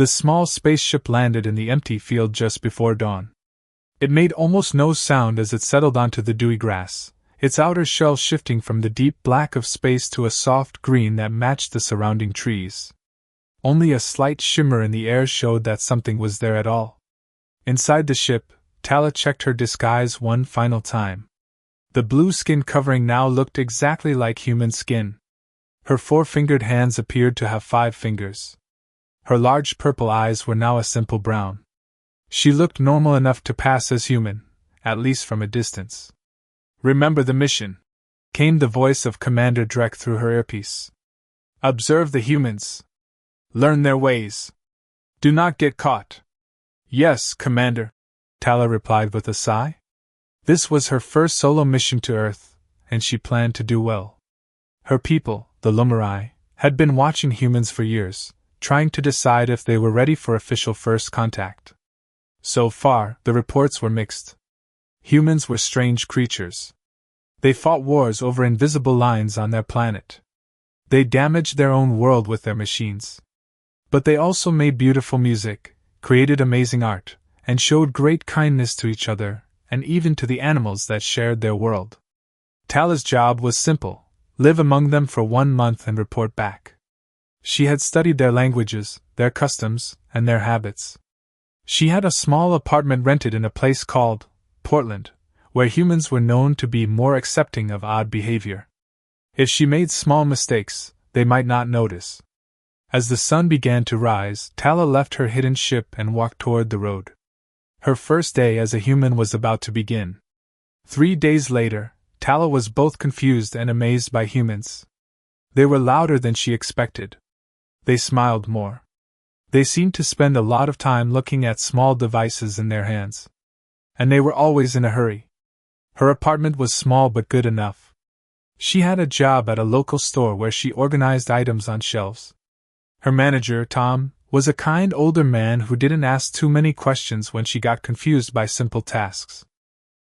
The small spaceship landed in the empty field just before dawn. It made almost no sound as it settled onto the dewy grass, its outer shell shifting from the deep black of space to a soft green that matched the surrounding trees. Only a slight shimmer in the air showed that something was there at all. Inside the ship, Tala checked her disguise one final time. The blue skin covering now looked exactly like human skin. Her 4-fingered hands appeared to have 5 fingers. Her large purple eyes were now a simple brown. She looked normal enough to pass as human, at least from a distance. "Remember the mission," came the voice of Commander Drek through her earpiece. "Observe the humans. Learn their ways. Do not get caught." "Yes, Commander," Tala replied with a sigh. This was her first solo mission to Earth, and she planned to do well. Her people, the Lumarai, had been watching humans for years, trying to decide if they were ready for official first contact. So far, the reports were mixed. Humans were strange creatures. They fought wars over invisible lines on their planet. They damaged their own world with their machines. But they also made beautiful music, created amazing art, and showed great kindness to each other, and even to the animals that shared their world. Tala's job was simple: live among them for 1 month and report back. She had studied their languages, their customs, and their habits. She had a small apartment rented in a place called Portland, where humans were known to be more accepting of odd behavior. If she made small mistakes, they might not notice. As the sun began to rise, Tala left her hidden ship and walked toward the road. Her first day as a human was about to begin. 3 days later, Tala was both confused and amazed by humans. They were louder than she expected. They smiled more. They seemed to spend a lot of time looking at small devices in their hands. And they were always in a hurry. Her apartment was small but good enough. She had a job at a local store where she organized items on shelves. Her manager, Tom, was a kind older man who didn't ask too many questions when she got confused by simple tasks.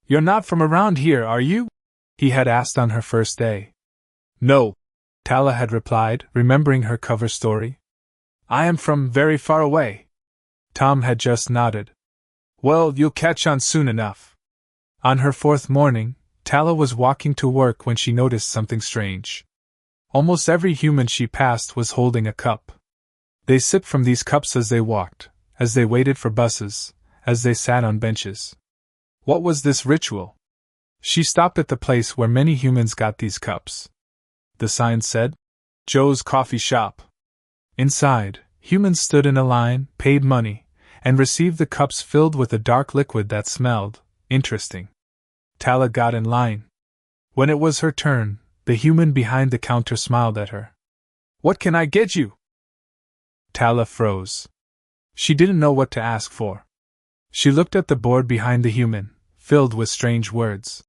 "You're not from around here, are you?" he had asked on her first day. "No," Tala had replied, remembering her cover story. "I am from very far away." Tom had just nodded. "Well, you'll catch on soon enough." On her 4th morning, Tala was walking to work when she noticed something strange. Almost every human she passed was holding a cup. They sipped from these cups as they walked, as they waited for buses, as they sat on benches. What was this ritual? She stopped at the place where many humans got these cups. The sign said, "Joe's Coffee Shop." Inside, humans stood in a line, paid money, and received the cups filled with a dark liquid that smelled interesting. Tala got in line. When it was her turn, the human behind the counter smiled at her. "What can I get you?" Tala froze. She didn't know what to ask for. She looked at the board behind the human, filled with strange words.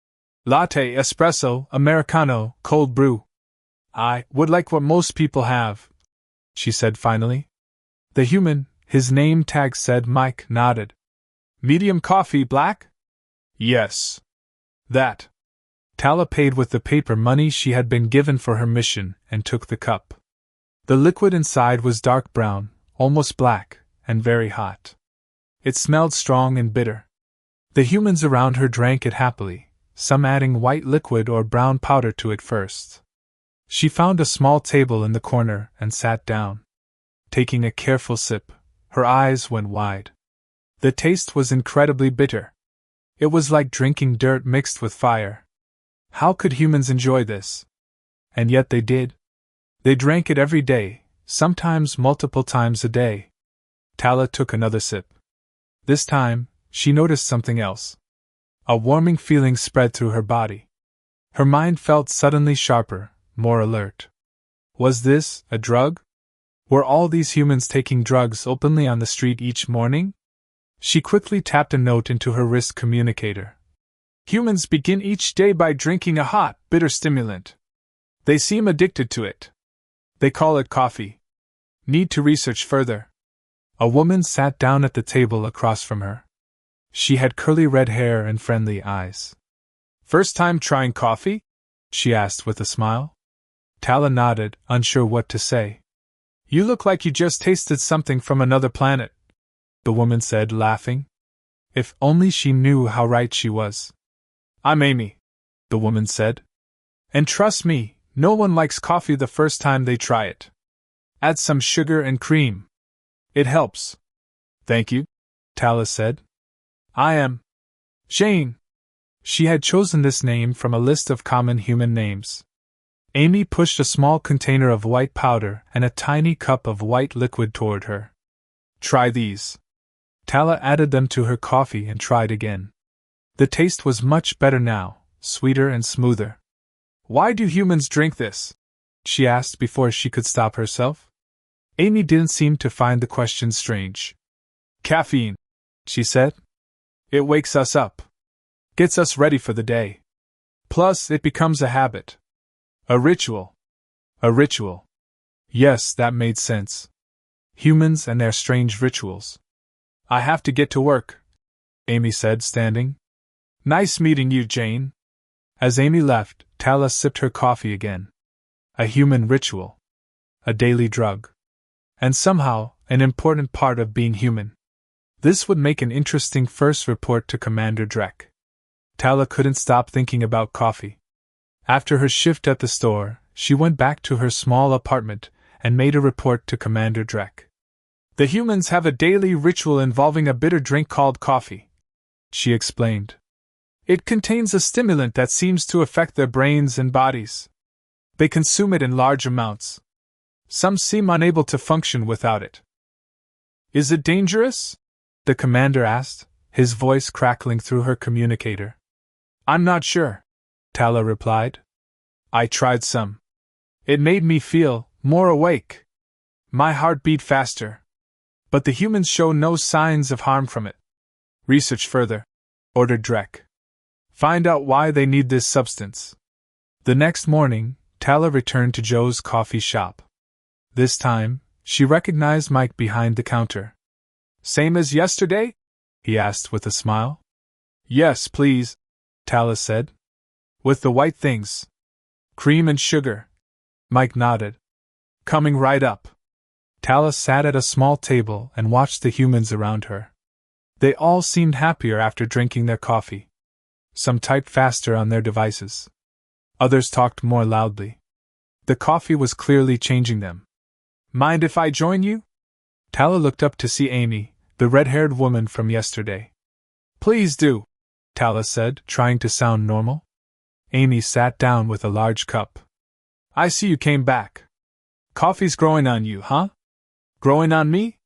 "Latte, espresso, Americano, cold brew." "I would like what most people have," she said finally. The human, his name tag said Mike, nodded. "Medium coffee, black?" "Yes." "That." Tala paid with the paper money she had been given for her mission and took the cup. The liquid inside was dark brown, almost black, and very hot. It smelled strong and bitter. The humans around her drank it happily, some adding white liquid or brown powder to it first. She found a small table in the corner and sat down. Taking a careful sip, her eyes went wide. The taste was incredibly bitter. It was like drinking dirt mixed with fire. How could humans enjoy this? And yet they did. They drank it every day, sometimes multiple times a day. Tala took another sip. This time, she noticed something else. A warming feeling spread through her body. Her mind felt suddenly sharper, more alert. Was this a drug? Were all these humans taking drugs openly on the street each morning? She quickly tapped a note into her wrist communicator. "Humans begin each day by drinking a hot, bitter stimulant. They seem addicted to it. They call it coffee. Need to research further." A woman sat down at the table across from her. She had curly red hair and friendly eyes. "First time trying coffee?" she asked with a smile. Tala nodded, unsure what to say. You look like you just tasted something from another planet, the woman said, laughing. If only she knew how right she was. I'm Amy, the woman said. And trust me, no one likes coffee the first time they try it. Add some sugar and cream. It helps. Thank you, Tala said. I am Jane. She had chosen this name from a list of common human names. Amy pushed a small container of white powder and a tiny cup of white liquid toward her. Try these. Tala added them to her coffee and tried again. The taste was much better now, sweeter and smoother. Why do humans drink this? She asked before she could stop herself. Amy didn't seem to find the question strange. Caffeine, she said. It wakes us up. Gets us ready for the day. Plus, it becomes a habit. A ritual. A ritual. Yes, that made sense. Humans and their strange rituals. I have to get to work, Amy said, standing. Nice meeting you, Jane. As Amy left, Tala sipped her coffee again. A human ritual. A daily drug. And somehow, an important part of being human. This would make an interesting first report to Commander Drek. Tala couldn't stop thinking about coffee. After her shift at the store, she went back to her small apartment and made a report to Commander Drek. The humans have a daily ritual involving a bitter drink called coffee, she explained. It contains a stimulant that seems to affect their brains and bodies. They consume it in large amounts. Some seem unable to function without it. Is it dangerous? The commander asked, his voice crackling through her communicator. I'm not sure, Tala replied. I tried some. It made me feel more awake. My heart beat faster. But the humans show no signs of harm from it. Research further, ordered Drek. Find out why they need this substance. The next morning, Tala returned to Joe's coffee shop. This time, she recognized Mike behind the counter. Same as yesterday? He asked with a smile. Yes, please, Tala said. With the white things. Cream and sugar. Mike nodded. Coming right up. Tala sat at a small table and watched the humans around her. They all seemed happier after drinking their coffee. Some typed faster on their devices. Others talked more loudly. The coffee was clearly changing them. Mind if I join you? Tala looked up to see Amy, the red-haired woman from yesterday. Please do, Tala said, trying to sound normal. Amy sat down with a large cup. I see you came back. Coffee's growing on you, huh? Growing on me?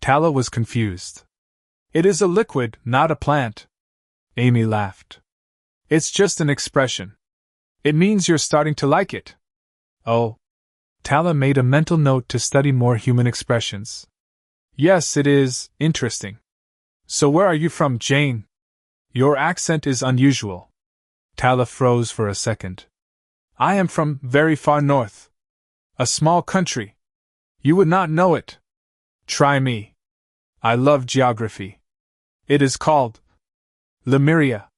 Tala was confused. It is a liquid, not a plant. Amy laughed. It's just an expression. It means you're starting to like it. Oh. Tala made a mental note to study more human expressions. Yes, it is interesting. So where are you from, Jane? Your accent is unusual. Tala froze for a second. I am from very far north. A small country. You would not know it. Try me. I love geography. It is called Lemuria.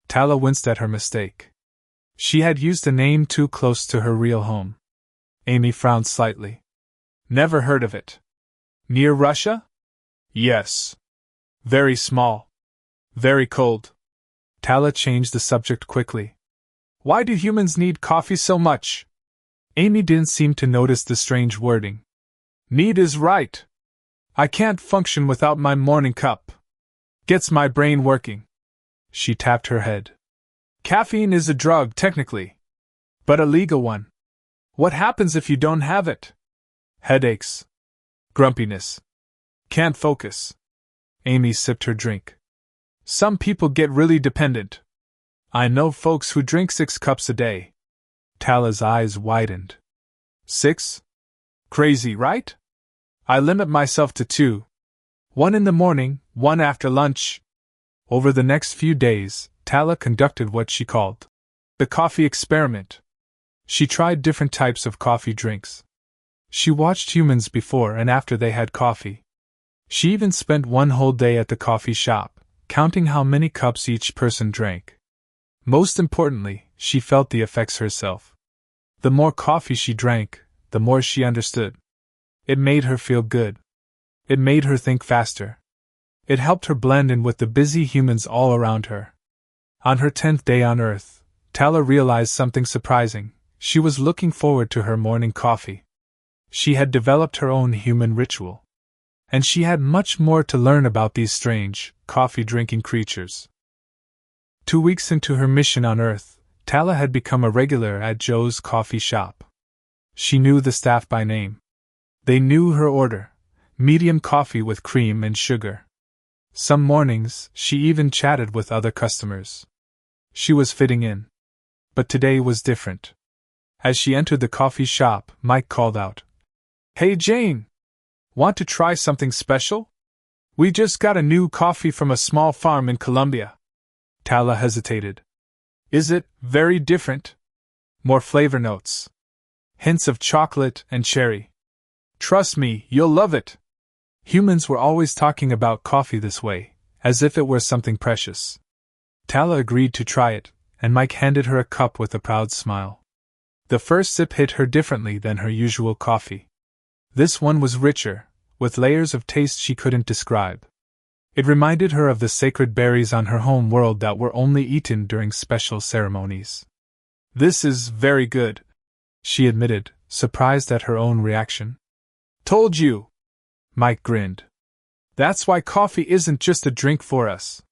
Tala winced at her mistake. She had used a name too close to her real home. Amy frowned slightly. Never heard of it. Near Russia? Yes. Very small. Very cold. Tala changed the subject quickly. Why do humans need coffee so much? Amy didn't seem to notice the strange wording. Need is right. I can't function without my morning cup. Gets my brain working. She tapped her head. Caffeine is a drug, technically. But a legal one. What happens if you don't have it? Headaches. Grumpiness. Can't focus. Amy sipped her drink. Some people get really dependent. I know folks who drink 6 cups a day. Tala's eyes widened. 6? Crazy, right? I limit myself to 2. 1 in the morning, 1 after lunch. Over the next few days, Tala conducted what she called the coffee experiment. She tried different types of coffee drinks. She watched humans before and after they had coffee. She even spent one whole day at the coffee shop, counting how many cups each person drank. Most importantly, she felt the effects herself. The more coffee she drank, the more she understood. It made her feel good. It made her think faster. It helped her blend in with the busy humans all around her. On her 10th day on Earth, Tala realized something surprising. She was looking forward to her morning coffee. She had developed her own human ritual. And she had much more to learn about these strange, coffee-drinking creatures. 2 weeks into her mission on Earth, Tala had become a regular at Joe's coffee shop. She knew the staff by name. They knew her order: medium coffee with cream and sugar. Some mornings, she even chatted with other customers. She was fitting in. But today was different. As she entered the coffee shop, Mike called out, "Hey Jane! Want to try something special? We just got a new coffee from a small farm in Colombia." Tala hesitated. "Is it very different?" "More flavor notes. Hints of chocolate and cherry. Trust me, you'll love it." Humans were always talking about coffee this way, as if it were something precious. Tala agreed to try it, and Mike handed her a cup with a proud smile. The first sip hit her differently than her usual coffee. This one was richer, with layers of taste she couldn't describe. It reminded her of the sacred berries on her home world that were only eaten during special ceremonies. "This is very good," she admitted, surprised at her own reaction. "Told you!" Mike grinned. "That's why coffee isn't just a drink for us.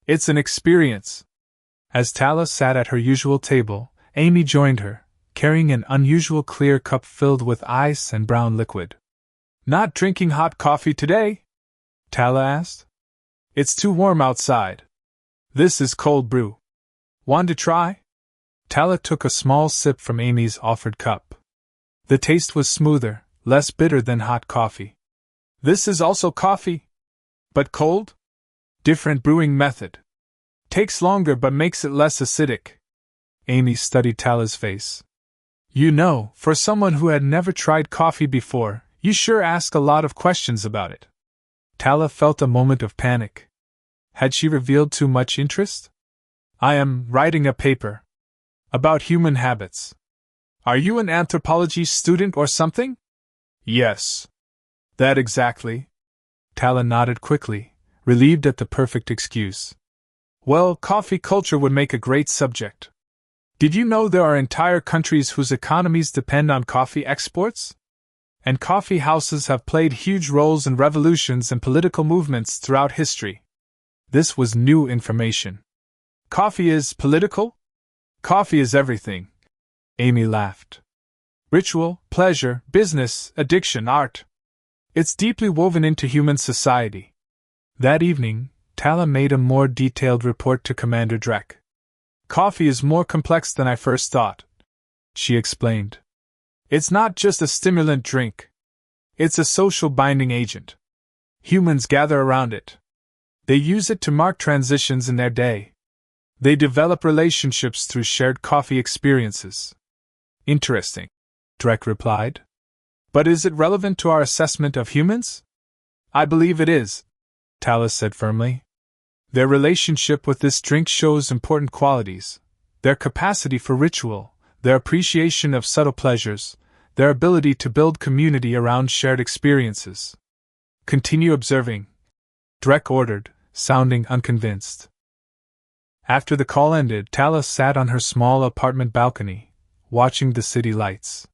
It's an experience." As Tala sat at her usual table, Amy joined her, carrying an unusual clear cup filled with ice and brown liquid. "Not drinking hot coffee today?" Tala asked. "It's too warm outside. This is cold brew. Want to try?" Tala took a small sip from Amy's offered cup. The taste was smoother, less bitter than hot coffee. "This is also coffee? But cold? Different brewing method. Takes longer but makes it less acidic." Amy studied Tala's face. "You know, for someone who had never tried coffee before, you sure ask a lot of questions about it." Tala felt a moment of panic. Had she revealed too much interest? "I am writing a paper. About human habits. Are you an anthropology student or something?" "Yes. That exactly." Tala nodded quickly, relieved at the perfect excuse. "Well, coffee culture would make a great subject. Did you know there are entire countries whose economies depend on coffee exports? And coffee houses have played huge roles in revolutions and political movements throughout history." This was new information. "Coffee is political?" "Coffee is everything." Amy laughed. "Ritual, pleasure, business, addiction, art. It's deeply woven into human society." That evening, Tala made a more detailed report to Commander Drek. "Coffee is more complex than I first thought," she explained. "It's not just a stimulant drink. It's a social binding agent. Humans gather around it. They use it to mark transitions in their day. They develop relationships through shared coffee experiences." "Interesting," Drek replied. "But is it relevant to our assessment of humans?" "I believe it is," Tala said firmly. "Their relationship with this drink shows important qualities: their capacity for ritual, their appreciation of subtle pleasures, their ability to build community around shared experiences." "Continue observing," Drek ordered, sounding unconvinced. After the call ended, Tala sat on her small apartment balcony, watching the city lights.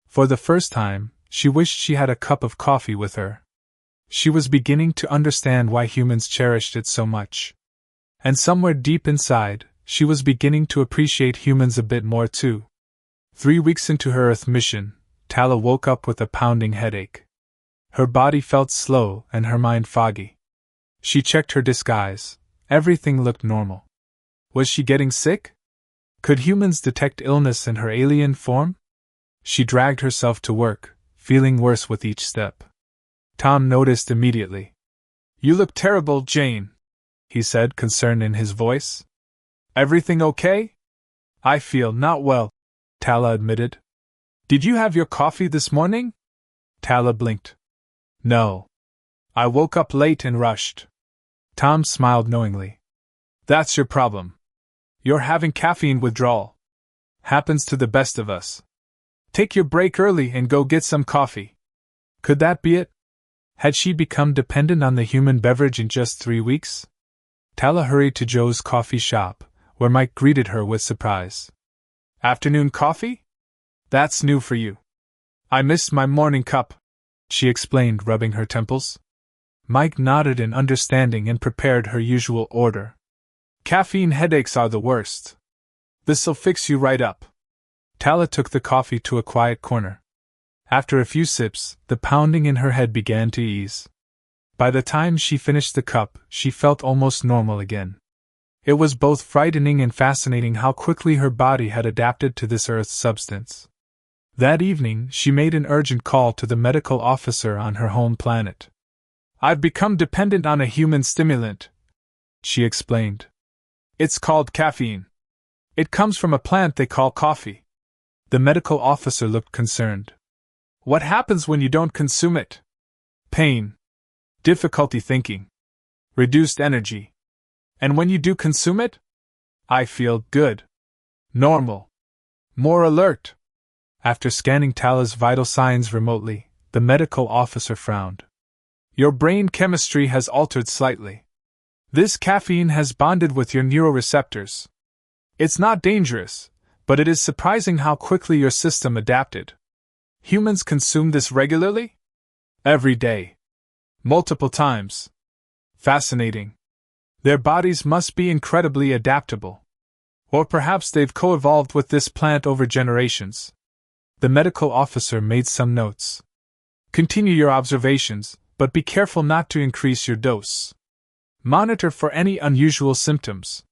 For the first time, she wished she had a cup of coffee with her. She was beginning to understand why humans cherished it so much. And somewhere deep inside, she was beginning to appreciate humans a bit more too. 3 weeks into her Earth mission, Tala woke up with a pounding headache. Her body felt slow and her mind foggy. She checked her disguise. Everything looked normal. Was she getting sick? Could humans detect illness in her alien form? She dragged herself to work, feeling worse with each step. Tom noticed immediately. "You look terrible, Jane," he said, concern in his voice. "Everything okay?" "I feel not well," Tala admitted. "Did you have your coffee this morning?" Tala blinked. "No. I woke up late and rushed." Tom smiled knowingly. "That's your problem. You're having caffeine withdrawal. Happens to the best of us. Take your break early and go get some coffee." Could that be it? Had she become dependent on the human beverage in just 3 weeks? Tala hurried to Joe's coffee shop, where Mike greeted her with surprise. Afternoon coffee? That's new for you. I missed my morning cup, she explained, rubbing her temples. Mike nodded in understanding and prepared her usual order. Caffeine headaches are the worst. This'll fix you right up. Tala took the coffee to a quiet corner. After a few sips, the pounding in her head began to ease. By the time she finished the cup, she felt almost normal again. It was both frightening and fascinating how quickly her body had adapted to this earth substance. That evening, she made an urgent call to the medical officer on her home planet. I've become dependent on a human stimulant, she explained. It's called caffeine. It comes from a plant they call coffee. The medical officer looked concerned. What happens when you don't consume it? Pain. Difficulty thinking. Reduced energy. And when you do consume it? I feel good. Normal. More alert. After scanning Tala's vital signs remotely, the medical officer frowned. Your brain chemistry has altered slightly. This caffeine has bonded with your neuroreceptors. It's not dangerous, but it is surprising how quickly your system adapted. Humans consume this regularly? Every day. Multiple times. Fascinating. Their bodies must be incredibly adaptable. Or perhaps they've co-evolved with this plant over generations. The medical officer made some notes. Continue your observations, but be careful not to increase your dose. Monitor for any unusual symptoms.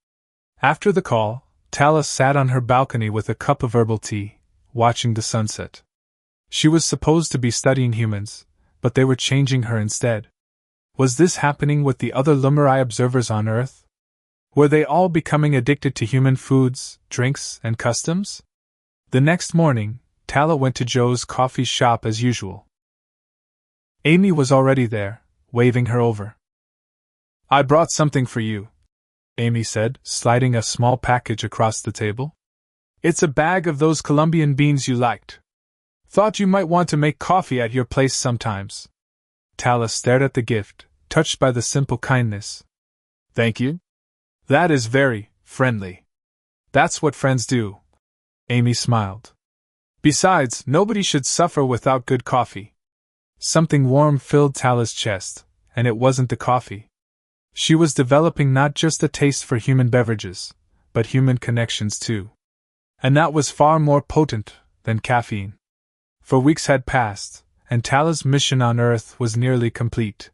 After the call, Tala sat on her balcony with a cup of herbal tea, watching the sunset. She was supposed to be studying humans, but they were changing her instead. Was this happening with the other Lumeri observers on Earth? Were they all becoming addicted to human foods, drinks, and customs? The next morning, Tala went to Joe's coffee shop as usual. Amy was already there, waving her over. I brought something for you, Amy said, sliding a small package across the table. It's a bag of those Colombian beans you liked. Thought you might want to make coffee at your place sometimes. Tala stared at the gift, touched by the simple kindness. Thank you. That is very friendly. That's what friends do. Amy smiled. Besides, nobody should suffer without good coffee. Something warm filled Tala's chest, and it wasn't the coffee. She was developing not just a taste for human beverages, but human connections too. And that was far more potent than caffeine. For weeks had passed, and Tala's mission on Earth was nearly complete.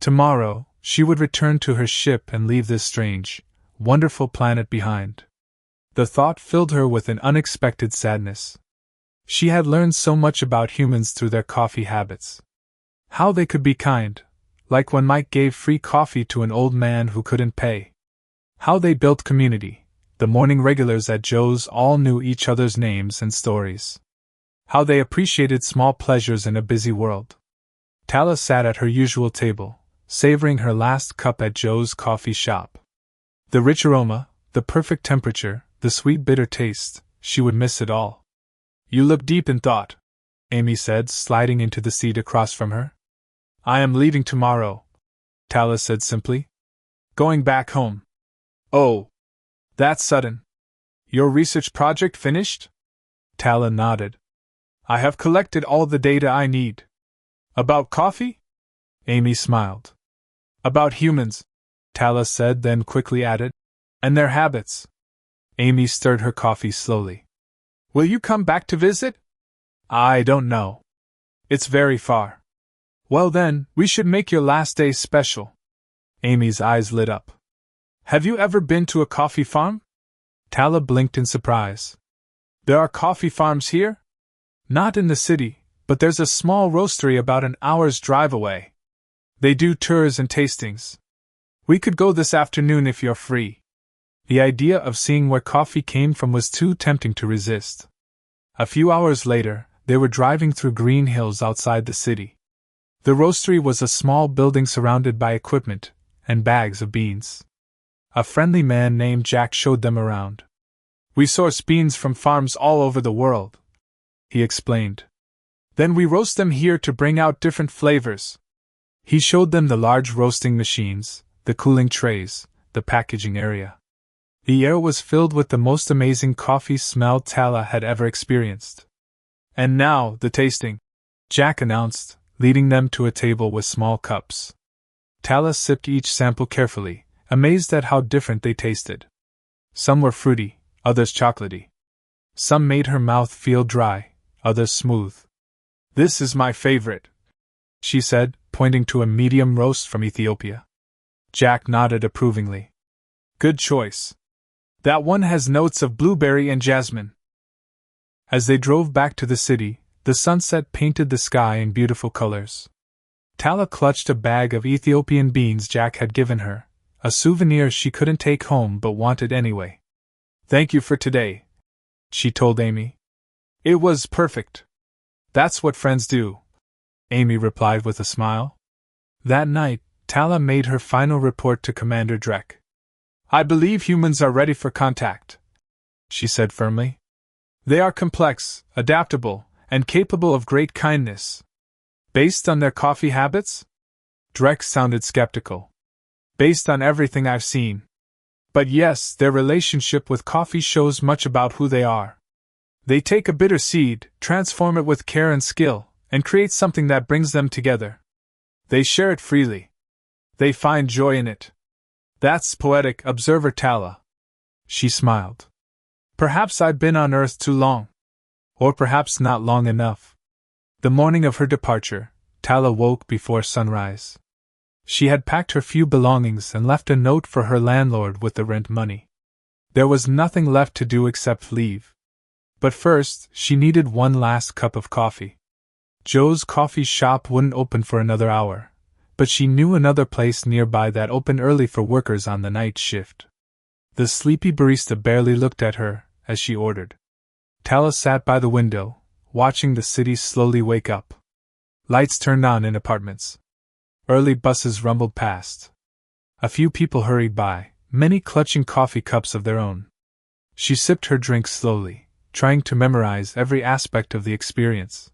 Tomorrow, she would return to her ship and leave this strange, wonderful planet behind. The thought filled her with an unexpected sadness. She had learned so much about humans through their coffee habits. How they could be kind, like when Mike gave free coffee to an old man who couldn't pay. How they built community. The morning regulars at Joe's all knew each other's names and stories. How they appreciated small pleasures in a busy world. Tala sat at her usual table, savoring her last cup at Joe's coffee shop. The rich aroma, the perfect temperature, the sweet bitter taste, she would miss it all. You look deep in thought, Amy said, sliding into the seat across from her. I am leaving tomorrow, Tala said simply. Going back home. Oh. That's sudden. Your research project finished? Tala nodded. I have collected all the data I need. About coffee? Amy smiled. About humans, Tala said, then quickly added. And their habits. Amy stirred her coffee slowly. Will you come back to visit? I don't know. It's very far. Well then, we should make your last day special. Amy's eyes lit up. Have you ever been to a coffee farm? Tala blinked in surprise. There are coffee farms here? Not in the city, but there's a small roastery about an hour's drive away. They do tours and tastings. We could go this afternoon if you're free. The idea of seeing where coffee came from was too tempting to resist. A few hours later, they were driving through green hills outside the city. The roastery was a small building surrounded by equipment and bags of beans. A friendly man named Jack showed them around. We source beans from farms all over the world, he explained. Then we roast them here to bring out different flavors. He showed them the large roasting machines, the cooling trays, the packaging area. The air was filled with the most amazing coffee smell Tala had ever experienced. And now, the tasting, Jack announced, leading them to a table with small cups. Tala sipped each sample carefully, amazed at how different they tasted. Some were fruity, others chocolatey. Some made her mouth feel dry, others smooth. "This is my favorite," she said, pointing to a medium roast from Ethiopia. Jack nodded approvingly. "Good choice. That one has notes of blueberry and jasmine." As they drove back to the city, the sunset painted the sky in beautiful colors. Tala clutched a bag of Ethiopian beans Jack had given her, a souvenir she couldn't take home but wanted anyway. "Thank you for today," she told Amy. "It was perfect." "That's what friends do," Amy replied with a smile. That night, Tala made her final report to Commander Drek. "I believe humans are ready for contact," she said firmly. "They are complex, adaptable, and capable of great kindness." "Based on their coffee habits?" Drek sounded skeptical. "Based on everything I've seen. But yes, their relationship with coffee shows much about who they are. They take a bitter seed, transform it with care and skill, and create something that brings them together. They share it freely. They find joy in it. That's poetic, observer Tala." She smiled. "Perhaps I've been on Earth too long. Or perhaps not long enough." The morning of her departure, Tala woke before sunrise. She had packed her few belongings and left a note for her landlord with the rent money. There was nothing left to do except leave. But first, she needed one last cup of coffee. Joe's coffee shop wouldn't open for another hour, but she knew another place nearby that opened early for workers on the night shift. The sleepy barista barely looked at her as she ordered. Tala sat by the window, watching the city slowly wake up. Lights turned on in apartments. Early buses rumbled past. A few people hurried by, many clutching coffee cups of their own. She sipped her drink slowly, trying to memorize every aspect of the experience.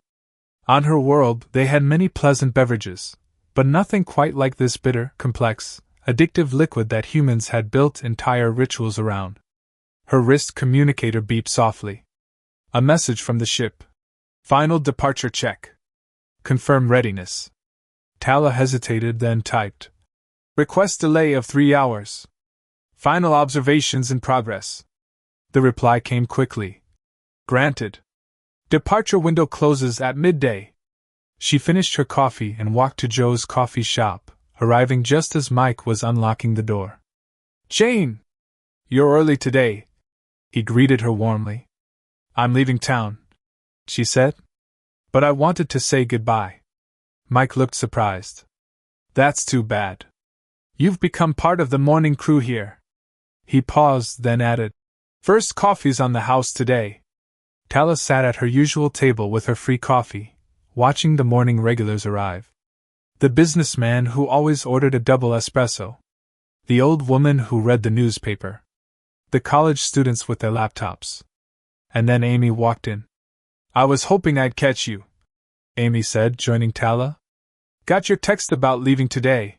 On her world, they had many pleasant beverages, but nothing quite like this bitter, complex, addictive liquid that humans had built entire rituals around. Her wrist communicator beeped softly. A message from the ship. "Final departure check. Confirm readiness." Tala hesitated, then typed. "Request delay of 3 hours. Final observations in progress." The reply came quickly. "Granted. Departure window closes at midday." She finished her coffee and walked to Joe's coffee shop, arriving just as Mike was unlocking the door. "Jane! You're early today," he greeted her warmly. "I'm leaving town," she said. "But I wanted to say goodbye." Mike looked surprised. "That's too bad. You've become part of the morning crew here." He paused, then added, "First coffee's on the house today." Tala sat at her usual table with her free coffee, watching the morning regulars arrive. The businessman who always ordered a double espresso. The old woman who read the newspaper. The college students with their laptops. And then Amy walked in. "I was hoping I'd catch you," Amy said, joining Tala. "Got your text about leaving today."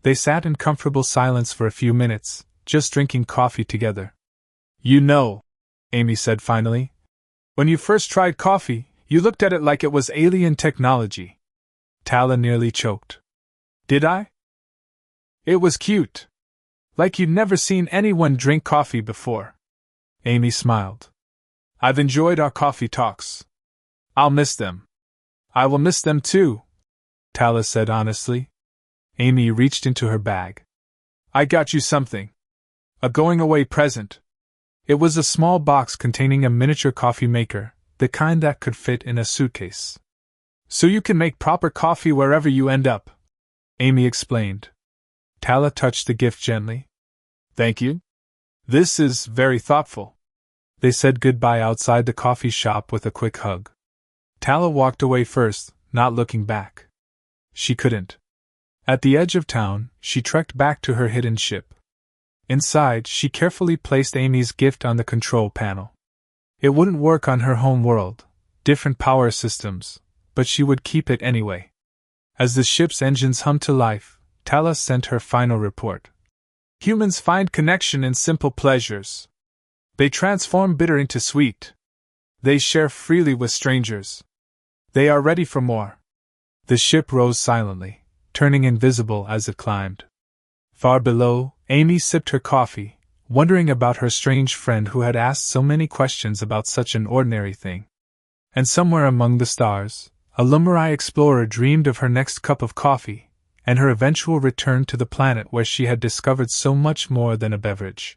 They sat in comfortable silence for a few minutes, just drinking coffee together. "You know," Amy said finally, "when you first tried coffee, you looked at it like it was alien technology." Tala nearly choked. "Did I?" "It was cute. Like you'd never seen anyone drink coffee before." Amy smiled. "I've enjoyed our coffee talks. I'll miss them." "I will miss them too," Tala said honestly. Amy reached into her bag. "I got you something. A going-away present." It was a small box containing a miniature coffee maker, the kind that could fit in a suitcase. "So you can make proper coffee wherever you end up," Amy explained. Tala touched the gift gently. "Thank you. This is very thoughtful." They said goodbye outside the coffee shop with a quick hug. Tala walked away first, not looking back. She couldn't. At the edge of town, she trekked back to her hidden ship. Inside, she carefully placed Amy's gift on the control panel. It wouldn't work on her home world. Different power systems, but she would keep it anyway. As the ship's engines hummed to life, Tala sent her final report. Humans find connection in simple pleasures. They transform bitter into sweet. They share freely with strangers. They are ready for more. The ship rose silently, turning invisible as it climbed. Far below, Amy sipped her coffee, wondering about her strange friend who had asked so many questions about such an ordinary thing. And somewhere among the stars, a Lumari explorer dreamed of her next cup of coffee, and her eventual return to the planet where she had discovered so much more than a beverage.